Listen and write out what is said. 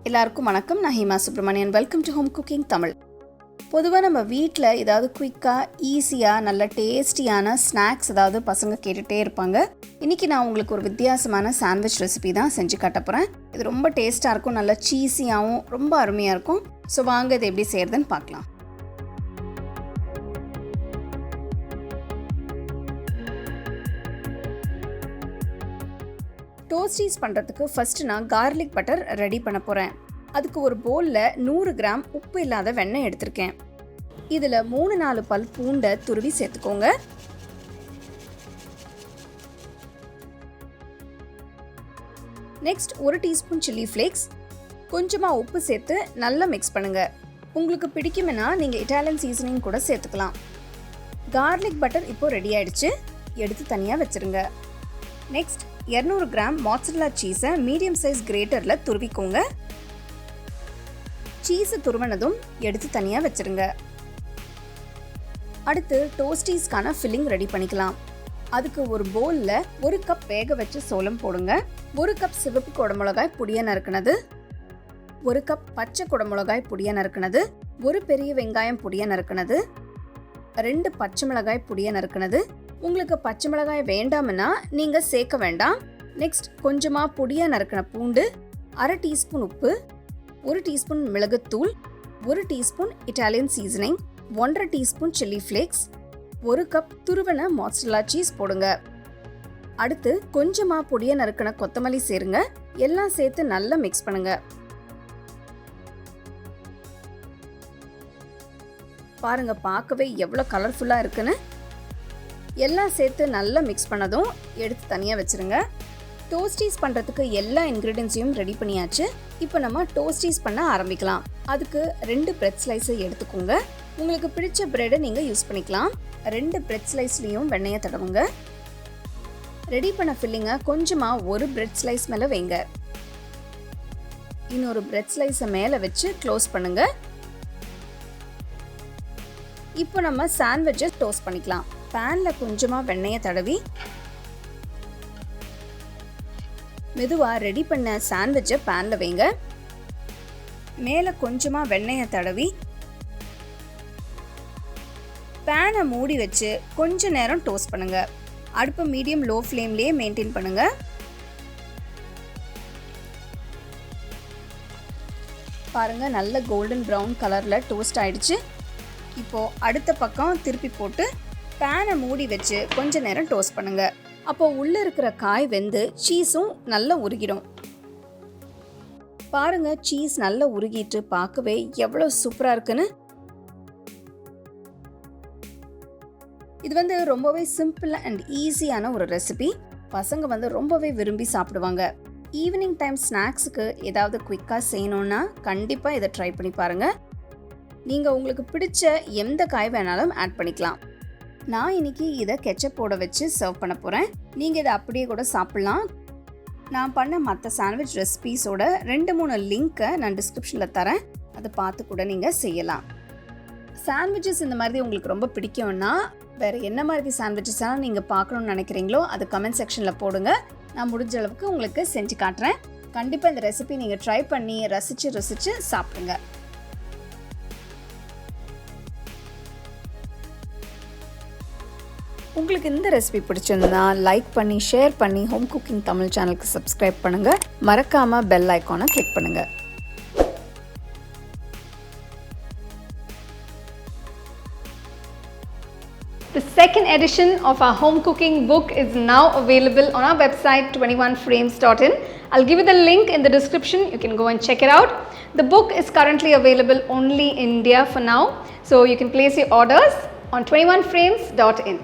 எல்லாருக்கும் வணக்கம். நான் Hima Subramanian. Welcome to home cooking Tamil. பொதுவாக நம்ம வீட்டில் ஏதாவது குயிக்காக ஈஸியாக நல்ல டேஸ்டியான ஸ்நாக்ஸ் ஏதாவது பசங்க கேட்டுகிட்டே இருப்பாங்க. இன்றைக்கி நான் உங்களுக்கு ஒரு வித்தியாசமான சாண்ட்விச் ரெசிபி தான் செஞ்சு காட்ட போகிறேன். இது ரொம்ப டேஸ்ட்டாக இருக்கும், நல்ல சீஸியாகவும் ரொம்ப அருமையாக இருக்கும். ஸோ வாங்க இது எப்படி செய்கிறதுன்னு பார்க்கலாம். டோஸ்டீஸ் பண்ணுறதுக்கு ஃபஸ்ட்டு நான் கார்லிக் பட்டர் ரெடி பண்ண போகிறேன். அதுக்கு ஒரு பவுலில் 100 கிராம் உப்பு இல்லாத வெண்ணெய் எடுத்திருக்கேன். இதில் 3-4 பல் பூண்டை துருவி சேர்த்துக்கோங்க. நெக்ஸ்ட் 1 டீஸ்பூன் சில்லி ஃப்ளேக்ஸ், கொஞ்சமாக உப்பு சேர்த்து நல்லா மிக்ஸ் பண்ணுங்கள். உங்களுக்கு பிடிக்குமென்னா நீங்கள் இட்டாலியன் சீசனிங் கூட சேர்த்துக்கலாம். கார்லிக் பட்டர் இப்போது ரெடி ஆகிடுச்சு, எடுத்து தனியாக வச்சுருங்க. நெக்ஸ்ட் 200 கிராம் மாட்சரெல்லா சீஸை மீடியம் சைஸ் கிரேட்டரில் துருவிக்கோங்க. சீஸை துருவினதும் எடுத்து தனியாக வச்சுருங்க. அடுத்து டோஸ்டீஸ்க்கான ஃபில்லிங் ரெடி பண்ணிக்கலாம். அதுக்கு ஒரு பவுலில் 1 கப் வேக வச்ச சோளம் போடுங்க. 1 கப் சிவப்பு குடமிளகாய் பொடியை நறுக்குனது, 1 கப் பச்சை குடமிளகாய் பொடியை நறுக்குனது, 1 பெரிய வெங்காயம் பொடியை நறுக்குனது, 2 பச்சை மிளகாய் பொடியை நறுக்குனது. உங்களுக்கு பச்சை மிளகாய் வேண்டாம்னா நீங்கள் சேர்க்க வேண்டாம். நெக்ஸ்ட் கொஞ்சமாக பொடியாக நறுக்கின பூண்டு, 1/2 டீஸ்பூன் உப்பு, 1 டீஸ்பூன் மிளகுத்தூள், 1 teaspoon Italian seasoning, 1/2 teaspoon chilli flakes, 1 cup துருவன மாட்சரெல்லா சீஸ் போடுங்க. அடுத்து கொஞ்சமாக பொடியாக நறுக்கின கொத்தமல்லி சேருங்க. எல்லாம் சேர்த்து நல்லா மிக்ஸ் பண்ணுங்க. பாருங்க, பார்க்கவே எவ்வளோ கலர்ஃபுல்லாக இருக்குன்னு. எல்லாம் சேர்த்து நல்லா மிக்ஸ் பண்ணதும் எடுத்து தனியாக வச்சுருங்க. டோஸ்டீஸ் பண்ணுறதுக்கு எல்லா இன்க்ரீடியன்ஸையும் ரெடி பண்ணியாச்சு. இப்போ நம்ம டோஸ்டீஸ் பண்ண ஆரம்பிக்கலாம். அதுக்கு 2 பிரெட் ஸ்லைஸை எடுத்துக்கோங்க. உங்களுக்கு பிடிச்ச பிரெட்டை நீங்கள் யூஸ் பண்ணிக்கலாம். 2 பிரெட் ஸ்லைஸ்லேயும் வெண்ணெயை தடவுங்க. ரெடி பண்ண ஃபில்லிங்கை கொஞ்சமாக ஒரு பிரெட் ஸ்லைஸ் மேலே வைங்க. இன்னொரு பிரெட் ஸ்லைஸை மேலே வச்சு க்ளோஸ் பண்ணுங்க. இப்போ நம்ம சாண்ட்விட்சை டோஸ்ட் பண்ணிக்கலாம். பேனில் கொஞ்சமாக வெண்ணெயை தடவி மெதுவாக ரெடி பண்ண சாண்ட்விட்சை பேனில் வைங்க. மேலே கொஞ்சமாக வெண்ணெயை தடவி பேனை மூடி வச்சு கொஞ்ச நேரம் டோஸ்ட் பண்ணுங்க. அடுப்பு மீடியம் லோ ஃப்ளேம்லேயே மெயின்டைன் பண்ணுங்க. பாருங்க, நல்ல கோல்டன் ப்ரௌன் கலரில் டோஸ்ட் ஆயிடுச்சு. இப்போது அடுத்த பக்கம் திருப்பி போட்டு பேனை மூடி வச்சு கொஞ்ச நேரம் டோஸ்ட் பண்ணுங்க. அப்போது உள்ளே இருக்கிற காய் வெந்து சீஸும் நல்லா உருகிடும். பாருங்க, சீஸ் நல்லா உருகிட்டு பார்க்கவே எவ்வளோ சூப்பராக இருக்குன்னு. இது ரொம்பவே சிம்பிள் அண்ட் ஈஸியான ஒரு ரெசிபி. பசங்க ரொம்பவே விரும்பி சாப்பிடுவாங்க. ஈவினிங் டைம் ஸ்நாக்ஸுக்கு ஏதாவது குயிக்காக செய்யணுன்னா கண்டிப்பாக இதை ட்ரை பண்ணி பாருங்கள். நீங்கள் உங்களுக்கு பிடிச்ச எந்த காய் வேணாலும் ஆட் பண்ணிக்கலாம். நான் இன்னைக்கு இதை கெச்சப்போட வச்சு சர்வ் பண்ண போகிறேன். நீங்கள் இதை அப்படியே கூட சாப்பிட்லாம். நான் பண்ண மற்ற சாண்ட்விச் ரெசிபீஸோட 2-3 லிங்க்கை நான் டிஸ்கிரிப்ஷனில் தரேன். அதை பார்த்து கூட நீங்கள் செய்யலாம். சாண்ட்விச்சஸ் இந்த மாதிரி உங்களுக்கு ரொம்ப பிடிக்கும்னா வேறு என்ன மாதிரி சாண்ட்விச்சஸ்லாம் நீங்கள் பார்க்கணுன்னு நினைக்கிறீங்களோ அது கமெண்ட் செக்ஷனில் போடுங்க. நான் முடிஞ்ச அளவுக்கு உங்களுக்கு செஞ்சு காட்டுறேன். கண்டிப்பாக இந்த ரெசிபி நீங்கள் ட்ரை பண்ணி ரசித்து சாப்பிடுங்க. உங்களுக்கு இந்த ரெசிபி பிடிச்சிருந்தா லைக் பண்ணி ஷேர் பண்ணி ஹோம் குக்கிங் தமிழ் சேனலுக்கு சப்ஸ்கிரைப் பண்ணுங்கள். மறக்காமல் பெல் ஐக்கானை கிளிக் பண்ணுங்கள். The second edition of our home cooking book is now available on our website 21frames.in. I'll give you the link in the description. You can go and check it out. The book is currently available only in India for now, so you can place your orders on 21frames.in.